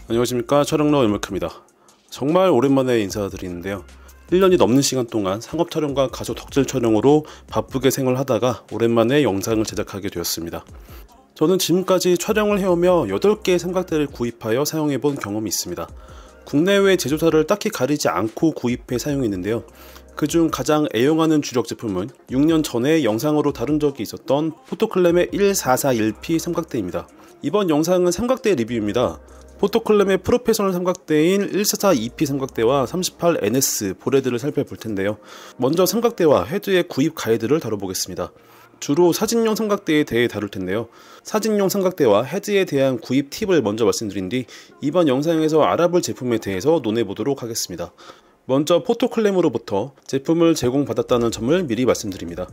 안녕하십니까, 촬영러 열물크입니다. 정말 오랜만에 인사드리는데요. 1년이 넘는 시간 동안 상업 촬영과 가족 덕질 촬영으로 바쁘게 생활하다가 오랜만에 영상을 제작하게 되었습니다. 저는 지금까지 촬영을 해오며 8개의 삼각대를 구입하여 사용해본 경험이 있습니다. 국내외 제조사를 딱히 가리지 않고 구입해 사용했는데요. 그중 가장 애용하는 주력 제품은 6년 전에 영상으로 다룬 적이 있었던 포토클램의 1441P 삼각대입니다. 이번 영상은 삼각대 리뷰입니다. 포토클램의 프로페셔널 삼각대인 1442P 삼각대와 38NS 보레드를 살펴볼 텐데요. 먼저 삼각대와 헤드의 구입 가이드를 다뤄보겠습니다. 주로 사진용 삼각대에 대해 다룰 텐데요. 사진용 삼각대와 헤드에 대한 구입 팁을 먼저 말씀드린 뒤 이번 영상에서 알아볼 제품에 대해서 논해보도록 하겠습니다. 먼저 포토클램으로부터 제품을 제공받았다는 점을 미리 말씀드립니다.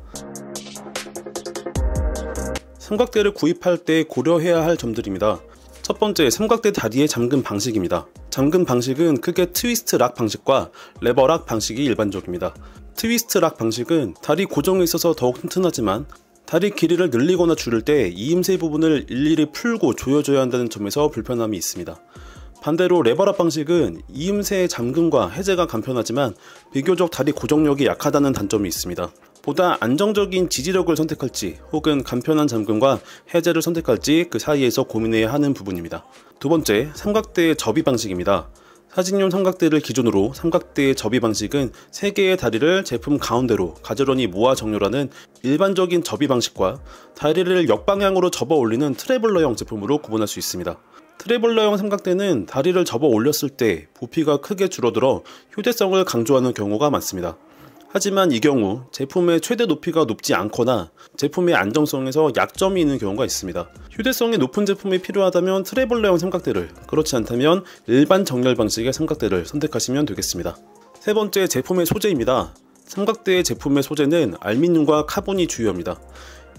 삼각대를 구입할 때 고려해야 할 점들입니다. 첫 번째, 삼각대 다리의 잠금 방식입니다. 잠금 방식은 크게 트위스트 락 방식과 레버 락 방식이 일반적입니다. 트위스트 락 방식은 다리 고정에 있어서 더욱 튼튼하지만 다리 길이를 늘리거나 줄일 때 이음새 부분을 일일이 풀고 조여줘야 한다는 점에서 불편함이 있습니다. 반대로 레버락 방식은 이음새의 잠금과 해제가 간편하지만 비교적 다리 고정력이 약하다는 단점이 있습니다. 보다 안정적인 지지력을 선택할지 혹은 간편한 잠금과 해제를 선택할지 그 사이에서 고민해야 하는 부분입니다. 두 번째, 삼각대의 접이 방식입니다. 사진용 삼각대를 기준으로 삼각대의 접이 방식은 3개의 다리를 제품 가운데로 가지런히 모아 정렬하는 일반적인 접이 방식과 다리를 역방향으로 접어 올리는 트래블러형 제품으로 구분할 수 있습니다. 트래블러형 삼각대는 다리를 접어 올렸을 때 부피가 크게 줄어들어 휴대성을 강조하는 경우가 많습니다. 하지만 이 경우 제품의 최대 높이가 높지 않거나 제품의 안정성에서 약점이 있는 경우가 있습니다. 휴대성이 높은 제품이 필요하다면 트래블러형 삼각대를, 그렇지 않다면 일반 정렬 방식의 삼각대를 선택하시면 되겠습니다. 세 번째, 제품의 소재입니다. 삼각대의 제품의 소재는 알루미늄과 카본이 주요합니다.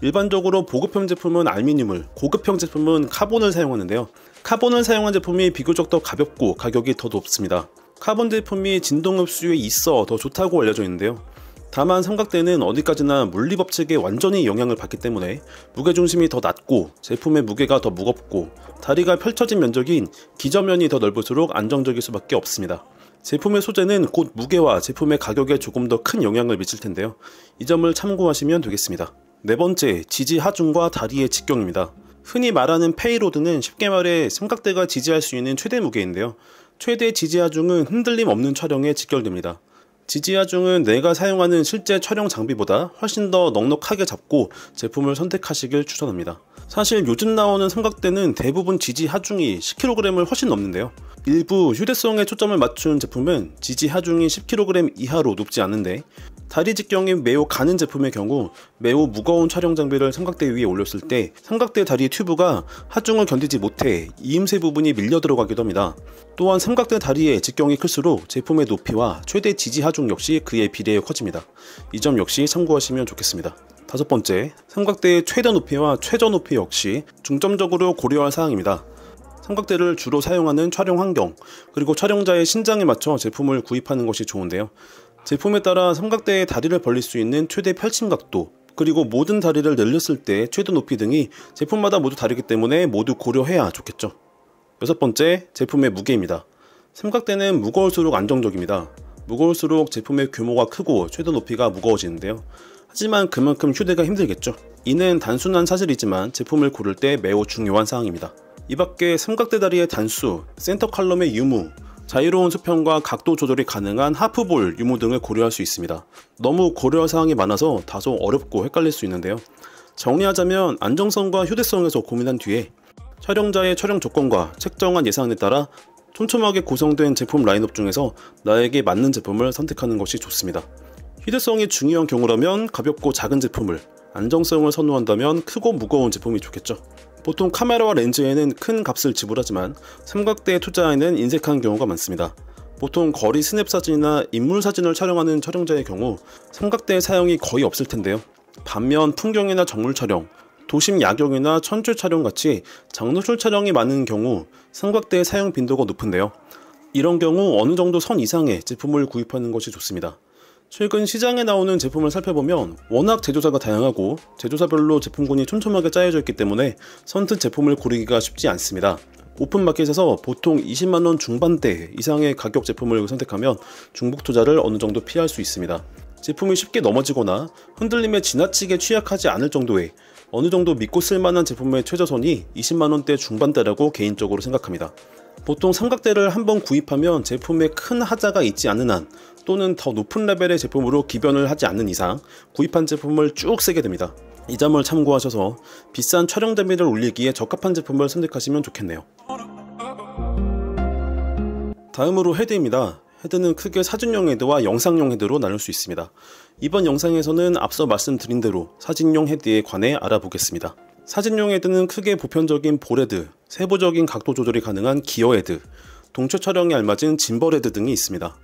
일반적으로 보급형 제품은 알루미늄을, 고급형 제품은 카본을 사용하는데요. 카본을 사용한 제품이 비교적 더 가볍고 가격이 더 높습니다. 카본 제품이 진동 흡수에 있어 더 좋다고 알려져 있는데요. 다만 삼각대는 어디까지나 물리법칙에 완전히 영향을 받기 때문에 무게중심이 더 낮고 제품의 무게가 더 무겁고 다리가 펼쳐진 면적인 기저면이 더 넓을수록 안정적일 수밖에 없습니다. 제품의 소재는 곧 무게와 제품의 가격에 조금 더 큰 영향을 미칠 텐데요. 이 점을 참고하시면 되겠습니다. 네 번째, 지지 하중과 다리의 직경입니다. 흔히 말하는 페이로드는 쉽게 말해 삼각대가 지지할 수 있는 최대 무게인데요. 최대 지지 하중은 흔들림 없는 촬영에 직결됩니다. 지지 하중은 내가 사용하는 실제 촬영 장비보다 훨씬 더 넉넉하게 잡고 제품을 선택하시길 추천합니다. 사실 요즘 나오는 삼각대는 대부분 지지 하중이 10kg을 훨씬 넘는데요. 일부 휴대성에 초점을 맞춘 제품은 지지 하중이 10kg 이하로 높지 않은데 다리 직경이 매우 가는 제품의 경우 매우 무거운 촬영 장비를 삼각대 위에 올렸을 때 삼각대 다리 튜브가 하중을 견디지 못해 이음새 부분이 밀려 들어가기도 합니다. 또한 삼각대 다리의 직경이 클수록 제품의 높이와 최대 지지 하중 역시 그에 비례해 커집니다. 이 점 역시 참고하시면 좋겠습니다. 다섯 번째, 삼각대의 최대 높이와 최저 높이 역시 중점적으로 고려할 사항입니다. 삼각대를 주로 사용하는 촬영 환경, 그리고 촬영자의 신장에 맞춰 제품을 구입하는 것이 좋은데요. 제품에 따라 삼각대의 다리를 벌릴 수 있는 최대 펼침 각도, 그리고 모든 다리를 늘렸을 때 최대 높이 등이 제품마다 모두 다르기 때문에 모두 고려해야 좋겠죠. 여섯 번째, 제품의 무게입니다. 삼각대는 무거울수록 안정적입니다. 무거울수록 제품의 규모가 크고 최대 높이가 무거워지는데요. 하지만 그만큼 휴대가 힘들겠죠. 이는 단순한 사실이지만 제품을 고를 때 매우 중요한 사항입니다. 이 밖에 삼각대 다리의 단수, 센터 칼럼의 유무, 자유로운 수평과 각도 조절이 가능한 하프볼 유무 등을 고려할 수 있습니다. 너무 고려할 사항이 많아서 다소 어렵고 헷갈릴 수 있는데요. 정리하자면 안정성과 휴대성에서 고민한 뒤에 촬영자의 촬영 조건과 책정한 예산에 따라 촘촘하게 구성된 제품 라인업 중에서 나에게 맞는 제품을 선택하는 것이 좋습니다. 휴대성이 중요한 경우라면 가볍고 작은 제품을, 안정성을 선호한다면 크고 무거운 제품이 좋겠죠. 보통 카메라와 렌즈에는 큰 값을 지불하지만 삼각대에 투자에는 인색한 경우가 많습니다. 보통 거리 스냅 사진이나 인물 사진을 촬영하는 촬영자의 경우 삼각대의 사용이 거의 없을 텐데요. 반면 풍경이나 정물 촬영, 도심 야경이나 천출 촬영 같이 장노출 촬영이 많은 경우 삼각대의 사용 빈도가 높은데요. 이런 경우 어느 정도 선 이상의 제품을 구입하는 것이 좋습니다. 최근 시장에 나오는 제품을 살펴보면 워낙 제조사가 다양하고 제조사별로 제품군이 촘촘하게 짜여져 있기 때문에 선뜻 제품을 고르기가 쉽지 않습니다. 오픈마켓에서 보통 20만원 중반대 이상의 가격 제품을 선택하면 중복 투자를 어느 정도 피할 수 있습니다. 제품이 쉽게 넘어지거나 흔들림에 지나치게 취약하지 않을 정도의 어느 정도 믿고 쓸만한 제품의 최저선이 20만원대 중반대라고 개인적으로 생각합니다. 보통 삼각대를 한번 구입하면 제품에 큰 하자가 있지 않은 한 또는 더 높은 레벨의 제품으로 기변을 하지 않는 이상 구입한 제품을 쭉 쓰게 됩니다. 이 점을 참고하셔서 비싼 촬영 대비를 올리기에 적합한 제품을 선택하시면 좋겠네요. 다음으로 헤드입니다. 헤드는 크게 사진용 헤드와 영상용 헤드로 나눌 수 있습니다. 이번 영상에서는 앞서 말씀드린 대로 사진용 헤드에 관해 알아보겠습니다. 사진용 헤드는 크게 보편적인 볼 헤드, 세부적인 각도 조절이 가능한 기어 헤드, 동체 촬영에 알맞은 짐벌 헤드 등이 있습니다.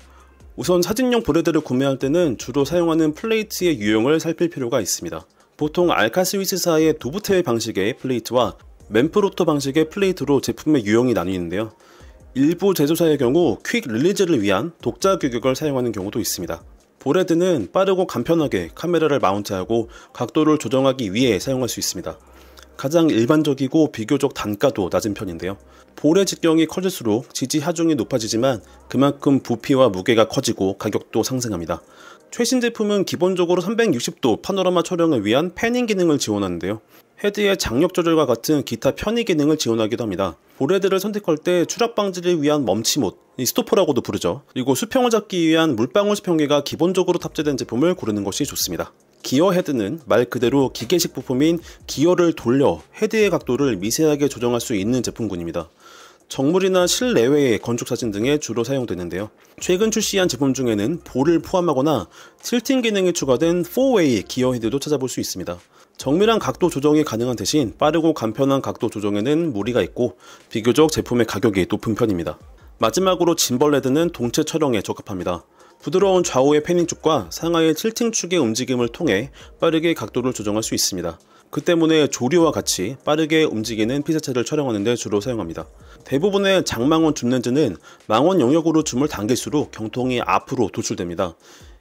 우선 사진용 볼 헤드를 구매할 때는 주로 사용하는 플레이트의 유형을 살필 필요가 있습니다. 보통 알카 스위스사의 도브테일 방식의 플레이트와 맨프로토 방식의 플레이트로 제품의 유형이 나뉘는데요. 일부 제조사의 경우 퀵 릴리즈를 위한 독자 규격을 사용하는 경우도 있습니다. 볼헤드는 빠르고 간편하게 카메라를 마운트하고 각도를 조정하기 위해 사용할 수 있습니다. 가장 일반적이고 비교적 단가도 낮은 편인데요. 볼의 직경이 커질수록 지지 하중이 높아지지만 그만큼 부피와 무게가 커지고 가격도 상승합니다. 최신 제품은 기본적으로 360도 파노라마 촬영을 위한 패닝 기능을 지원하는데요. 헤드의 장력 조절과 같은 기타 편의 기능을 지원하기도 합니다. 볼헤드를 선택할 때 추락 방지를 위한 멈치못, 스토퍼라고도 부르죠. 그리고 수평을 잡기 위한 물방울 수평기가 기본적으로 탑재된 제품을 고르는 것이 좋습니다. 기어 헤드는 말 그대로 기계식 부품인 기어를 돌려 헤드의 각도를 미세하게 조정할 수 있는 제품군입니다. 정물이나 실내외의 건축사진 등에 주로 사용되는데요. 최근 출시한 제품 중에는 볼을 포함하거나 틸팅 기능이 추가된 4웨이 기어 헤드도 찾아볼 수 있습니다. 정밀한 각도 조정이 가능한 대신 빠르고 간편한 각도 조정에는 무리가 있고 비교적 제품의 가격이 높은 편입니다. 마지막으로 짐벌 헤드는 동체 촬영에 적합합니다. 부드러운 좌우의 패닝축과 상하의 틸팅축의 움직임을 통해 빠르게 각도를 조정할 수 있습니다. 그 때문에 조류와 같이 빠르게 움직이는 피사체를 촬영하는 데 주로 사용합니다. 대부분의 장망원 줌 렌즈는 망원 영역으로 줌을 당길수록 경통이 앞으로 도출됩니다.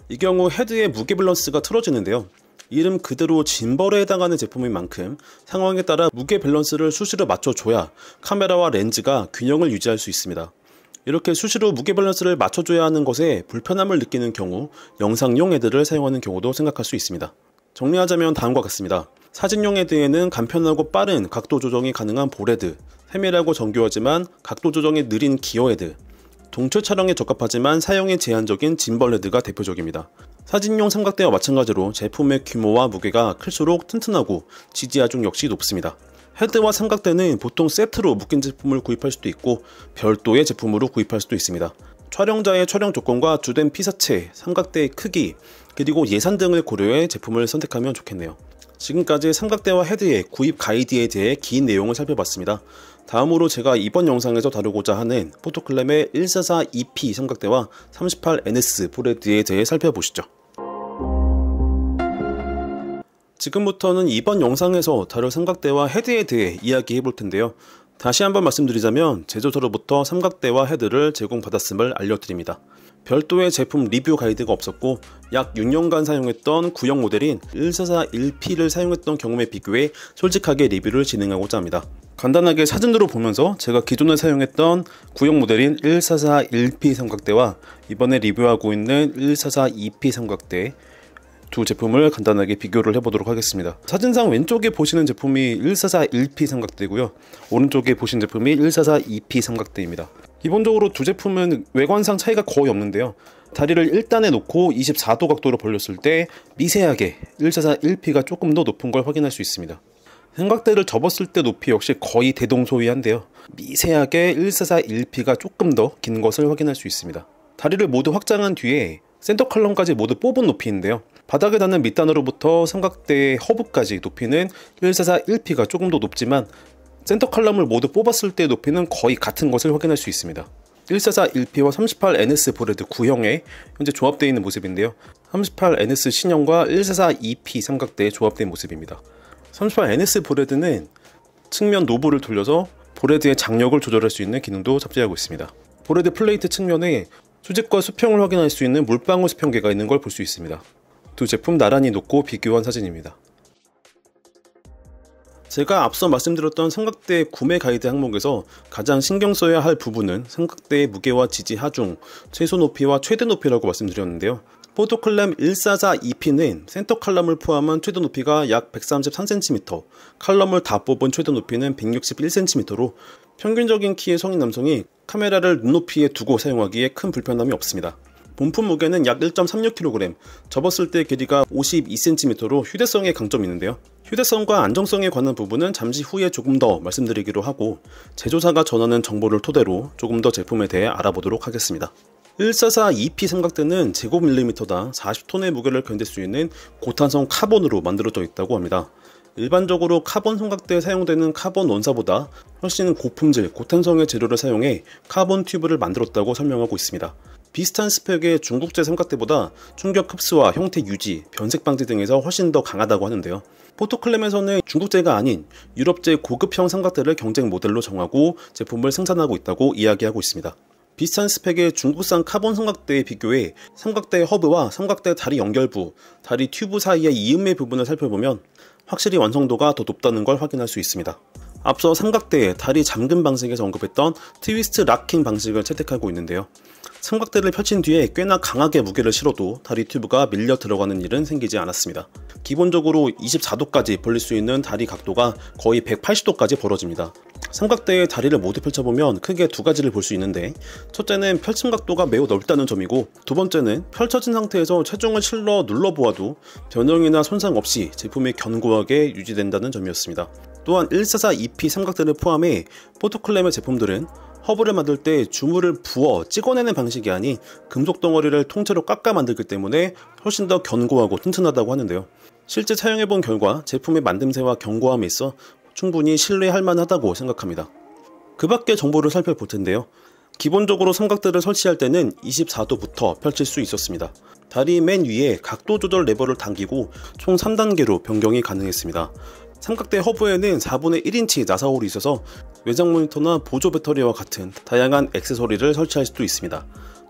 이 경우 헤드의 무게 밸런스가 틀어지는데요. 이름 그대로 짐벌에 해당하는 제품인 만큼 상황에 따라 무게 밸런스를 수시로 맞춰줘야 카메라와 렌즈가 균형을 유지할 수 있습니다. 이렇게 수시로 무게 밸런스를 맞춰줘야 하는 것에 불편함을 느끼는 경우 영상용 헤드를 사용하는 경우도 생각할 수 있습니다. 정리하자면 다음과 같습니다. 사진용 헤드에는 간편하고 빠른 각도 조정이 가능한 볼 헤드, 세밀하고 정교하지만 각도 조정이 느린 기어 헤드, 동체 촬영에 적합하지만 사용이 제한적인 짐벌 헤드가 대표적입니다. 사진용 삼각대와 마찬가지로 제품의 규모와 무게가 클수록 튼튼하고 지지 하중 역시 높습니다. 헤드와 삼각대는 보통 세트로 묶인 제품을 구입할 수도 있고 별도의 제품으로 구입할 수도 있습니다. 촬영자의 촬영 조건과 주된 피사체, 삼각대의 크기, 그리고 예산 등을 고려해 제품을 선택하면 좋겠네요. 지금까지 삼각대와 헤드의 구입 가이드에 대해 긴 내용을 살펴봤습니다. 다음으로 제가 이번 영상에서 다루고자 하는 포토클램의 144EP 삼각대와 38NS 볼헤드에 대해 살펴보시죠. 지금부터는 이번 영상에서 다룰 삼각대와 헤드에 대해 이야기해 볼 텐데요. 다시 한번 말씀드리자면 제조사로부터 삼각대와 헤드를 제공받았음을 알려드립니다. 별도의 제품 리뷰 가이드가 없었고 약 6년간 사용했던 구형 모델인 1441P를 사용했던 경험에 비교해 솔직하게 리뷰를 진행하고자 합니다. 간단하게 사진으로 보면서 제가 기존에 사용했던 구형 모델인 1441P 삼각대와 이번에 리뷰하고 있는 1442P 삼각대 두 제품을 간단하게 비교를 해보도록 하겠습니다. 사진상 왼쪽에 보시는 제품이 1441P 삼각대고요. 오른쪽에 보신 제품이 1442P 삼각대입니다. 기본적으로 두 제품은 외관상 차이가 거의 없는데요. 다리를 1단에 놓고 24도 각도로 벌렸을 때 미세하게 1441P가 조금 더 높은 걸 확인할 수 있습니다. 삼각대를 접었을 때 높이 역시 거의 대동소이한데요. 미세하게 1441P가 조금 더 긴 것을 확인할 수 있습니다. 다리를 모두 확장한 뒤에 센터 컬럼까지 모두 뽑은 높이인데요. 바닥에 닿는 밑단으로부터 삼각대의 허브까지 높이는 1441P가 조금 더 높지만 센터 컬럼을 모두 뽑았을 때 높이는 거의 같은 것을 확인할 수 있습니다. 1441P와 38NS 볼헤드 구형에 현재 조합되어 있는 모습인데요. 38NS 신형과 1442P 삼각대에 조합된 모습입니다. 38NS 볼헤드는 측면 노브를 돌려서 볼헤드의 장력을 조절할 수 있는 기능도 탑재하고 있습니다. 볼헤드 플레이트 측면에 수직과 수평을 확인할 수 있는 물방울 수평계가 있는 걸 볼 수 있습니다. 두 제품 나란히 놓고 비교한 사진입니다. 제가 앞서 말씀드렸던 삼각대 구매 가이드 항목에서 가장 신경 써야 할 부분은 삼각대의 무게와 지지 하중, 최소 높이와 최대 높이라고 말씀드렸는데요. 포토클램 1442P는 센터 칼럼을 포함한 최대 높이가 약 133cm, 칼럼을 다 뽑은 최대 높이는 161cm로 평균적인 키의 성인 남성이 카메라를 눈높이에 두고 사용하기에 큰 불편함이 없습니다. 본품 무게는 약 1.36kg, 접었을 때 길이가 52cm로 휴대성에 강점이 있는데요. 휴대성과 안정성에 관한 부분은 잠시 후에 조금 더 말씀드리기로 하고, 제조사가 전하는 정보를 토대로 조금 더 제품에 대해 알아보도록 하겠습니다. 1442P 삼각대는 제곱밀리미터당 40톤의 무게를 견딜 수 있는 고탄성 카본으로 만들어져 있다고 합니다. 일반적으로 카본 삼각대에 사용되는 카본 원사보다 훨씬 고품질, 고탄성의 재료를 사용해 카본 튜브를 만들었다고 설명하고 있습니다. 비슷한 스펙의 중국제 삼각대보다 충격 흡수와 형태 유지, 변색 방지 등에서 훨씬 더 강하다고 하는데요. 포토클램에서는 중국제가 아닌 유럽제 고급형 삼각대를 경쟁 모델로 정하고 제품을 생산하고 있다고 이야기하고 있습니다. 비슷한 스펙의 중국산 카본 삼각대에 비교해 삼각대 허브와 삼각대 다리 연결부, 다리 튜브 사이의 이음매 부분을 살펴보면 확실히 완성도가 더 높다는 걸 확인할 수 있습니다. 앞서 삼각대의 다리 잠금 방식에서 언급했던 트위스트 락킹 방식을 채택하고 있는데요. 삼각대를 펼친 뒤에 꽤나 강하게 무게를 실어도 다리 튜브가 밀려 들어가는 일은 생기지 않았습니다. 기본적으로 24도까지 벌릴 수 있는 다리 각도가 거의 180도까지 벌어집니다. 삼각대의 다리를 모두 펼쳐보면 크게 두 가지를 볼 수 있는데, 첫째는 펼침 각도가 매우 넓다는 점이고, 두 번째는 펼쳐진 상태에서 체중을 실러 눌러보아도 변형이나 손상 없이 제품이 견고하게 유지된다는 점이었습니다. 또한 1442P 삼각대를 포함해 포토클램의 제품들은 허브를 만들 때 주물을 부어 찍어내는 방식이 아닌 금속 덩어리를 통째로 깎아 만들기 때문에 훨씬 더 견고하고 튼튼하다고 하는데요. 실제 사용해본 결과 제품의 만듦새와 견고함에 있어 충분히 신뢰할 만하다고 생각합니다. 그 밖의 정보를 살펴볼 텐데요. 기본적으로 삼각대를 설치할 때는 24도부터 펼칠 수 있었습니다. 다리 맨 위에 각도 조절 레버를 당기고 총 3단계로 변경이 가능했습니다. 삼각대 허브에는 4분의 1인치 나사홀이 있어서 외장 모니터나 보조 배터리와 같은 다양한 액세서리를 설치할 수도 있습니다.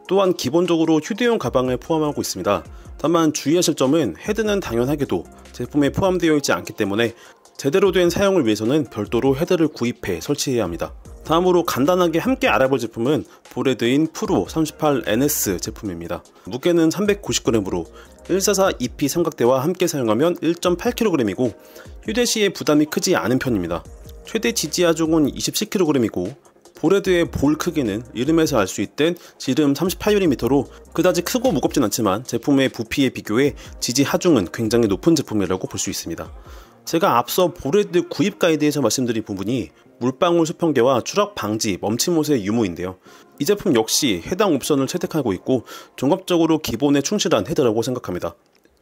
또한 기본적으로 휴대용 가방을 포함하고 있습니다. 다만 주의하실 점은 헤드는 당연하게도 제품에 포함되어 있지 않기 때문에 제대로 된 사용을 위해서는 별도로 헤드를 구입해 설치해야 합니다. 다음으로 간단하게 함께 알아볼 제품은 보레드인 프로 38NS 제품입니다. 무게는 390g으로 1442P 삼각대와 함께 사용하면 1.8kg이고 휴대 시에 부담이 크지 않은 편입니다. 최대 지지 하중은 27kg이고 보레드의 볼 크기는 이름에서 알 수 있듯 지름 38mm로 그다지 크고 무겁진 않지만 제품의 부피에 비교해 지지 하중은 굉장히 높은 제품이라고 볼 수 있습니다. 제가 앞서 보레드 구입 가이드에서 말씀드린 부분이 물방울 수평계와 추락 방지, 멈침옷의 유무인데요. 이 제품 역시 해당 옵션을 채택하고 있고 종합적으로 기본에 충실한 헤드라고 생각합니다.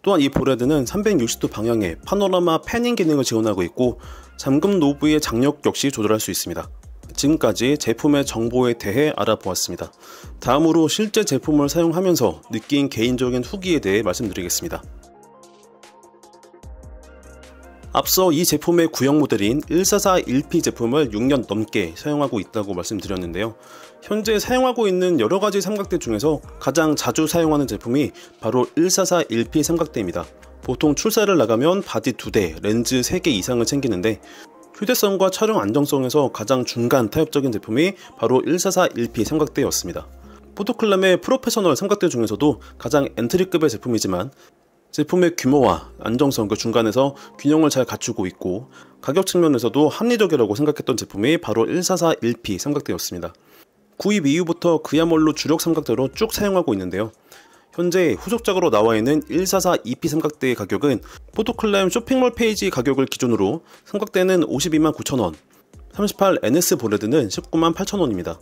또한 이 보레드는 360도 방향의 파노라마 패닝 기능을 지원하고 있고 잠금 노브의 장력 역시 조절할 수 있습니다. 지금까지 제품의 정보에 대해 알아보았습니다. 다음으로 실제 제품을 사용하면서 느낀 개인적인 후기에 대해 말씀드리겠습니다. 앞서 이 제품의 구형 모델인 1441P 제품을 6년 넘게 사용하고 있다고 말씀드렸는데요. 현재 사용하고 있는 여러가지 삼각대 중에서 가장 자주 사용하는 제품이 바로 1441P 삼각대입니다. 보통 출사를 나가면 바디 2대, 렌즈 3개 이상을 챙기는데 휴대성과 촬영 안정성에서 가장 중간 타협적인 제품이 바로 1441P 삼각대였습니다. 포토클램의 프로페셔널 삼각대 중에서도 가장 엔트리급의 제품이지만 제품의 규모와 안정성 그 중간에서 균형을 잘 갖추고 있고 가격 측면에서도 합리적이라고 생각했던 제품이 바로 1441P 삼각대였습니다. 구입 이후부터 그야말로 주력 삼각대로 쭉 사용하고 있는데요. 현재 후속작으로 나와있는 1442P 삼각대의 가격은 포토클램 쇼핑몰 페이지 가격을 기준으로 삼각대는 529,000원, 38NS 보레드는 198,000원입니다.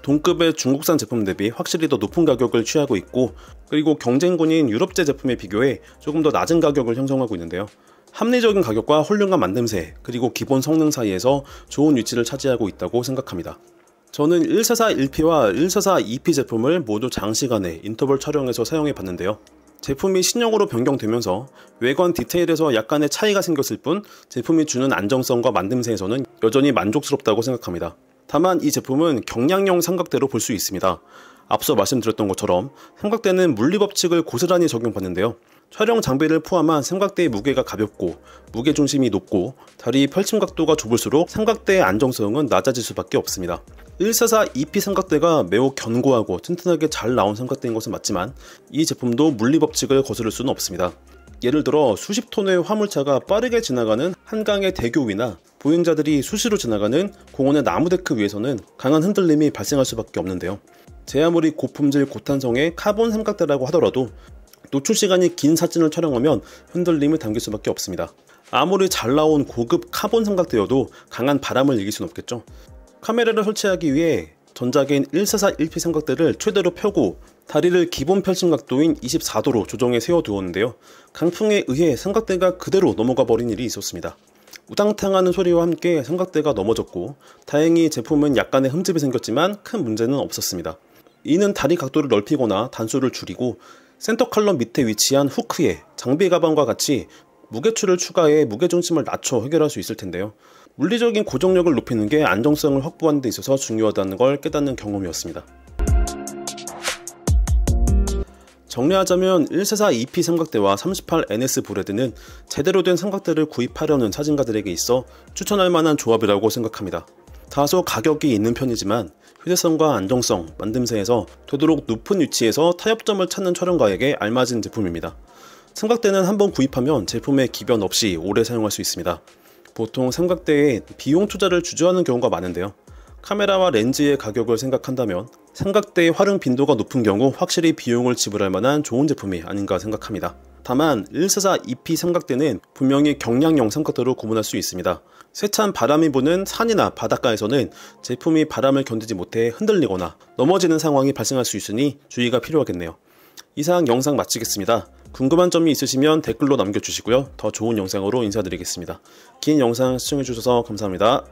동급의 중국산 제품 대비 확실히 더 높은 가격을 취하고 있고 그리고 경쟁군인 유럽제 제품에 비교해 조금 더 낮은 가격을 형성하고 있는데요. 합리적인 가격과 훌륭한 만듦새 그리고 기본 성능 사이에서 좋은 위치를 차지하고 있다고 생각합니다. 저는 1441P와 1442P 제품을 모두 장시간에 인터벌 촬영에서 사용해 봤는데요. 제품이 신형으로 변경되면서 외관 디테일에서 약간의 차이가 생겼을 뿐 제품이 주는 안정성과 만듦새에서는 여전히 만족스럽다고 생각합니다. 다만 이 제품은 경량형 삼각대로 볼 수 있습니다. 앞서 말씀드렸던 것처럼 삼각대는 물리법칙을 고스란히 적용받는데요. 촬영 장비를 포함한 삼각대의 무게가 가볍고 무게중심이 높고 다리 펼침 각도가 좁을수록 삼각대의 안정성은 낮아질 수밖에 없습니다. 144 EP 삼각대가 매우 견고하고 튼튼하게 잘 나온 삼각대인 것은 맞지만 이 제품도 물리법칙을 거스를 수는 없습니다. 예를 들어 수십 톤의 화물차가 빠르게 지나가는 한강의 대교 위나 보행자들이 수시로 지나가는 공원의 나무데크 위에서는 강한 흔들림이 발생할 수밖에 없는데요. 제 아무리 고품질 고탄성의 카본 삼각대라고 하더라도 노출 시간이 긴 사진을 촬영하면 흔들림을 당길 수밖에 없습니다. 아무리 잘 나온 고급 카본 삼각대여도 강한 바람을 이길 수는 없겠죠. 카메라를 설치하기 위해 전작인 144 1P 삼각대를 최대로 펴고 다리를 기본 펼침 각도인 24도로 조정해 세워두었는데요. 강풍에 의해 삼각대가 그대로 넘어가 버린 일이 있었습니다. 우당탕하는 소리와 함께 삼각대가 넘어졌고 다행히 제품은 약간의 흠집이 생겼지만 큰 문제는 없었습니다. 이는 다리 각도를 넓히거나 단수를 줄이고 센터 칼럼 밑에 위치한 후크에 장비 가방과 같이 무게추를 추가해 무게중심을 낮춰 해결할 수 있을 텐데요. 물리적인 고정력을 높이는 게 안정성을 확보하는 데 있어서 중요하다는 걸 깨닫는 경험이었습니다. 정리하자면 144 EP 삼각대와 38 NS 브레드는 제대로 된 삼각대를 구입하려는 사진가들에게 있어 추천할 만한 조합이라고 생각합니다. 다소 가격이 있는 편이지만 휴대성과 안정성, 만듦새에서 되도록 높은 위치에서 타협점을 찾는 촬영가에게 알맞은 제품입니다. 삼각대는 한번 구입하면 제품에 기변 없이 오래 사용할 수 있습니다. 보통 삼각대에 비용 투자를 주저하는 경우가 많은데요. 카메라와 렌즈의 가격을 생각한다면 삼각대의 활용 빈도가 높은 경우 확실히 비용을 지불할 만한 좋은 제품이 아닌가 생각합니다. 다만 144 EP 삼각대는 분명히 경량형 삼각대로 구분할 수 있습니다. 세찬 바람이 부는 산이나 바닷가에서는 제품이 바람을 견디지 못해 흔들리거나 넘어지는 상황이 발생할 수 있으니 주의가 필요하겠네요. 이상 영상 마치겠습니다. 궁금한 점이 있으시면 댓글로 남겨주시고요. 더 좋은 영상으로 인사드리겠습니다. 긴 영상 시청해주셔서 감사합니다.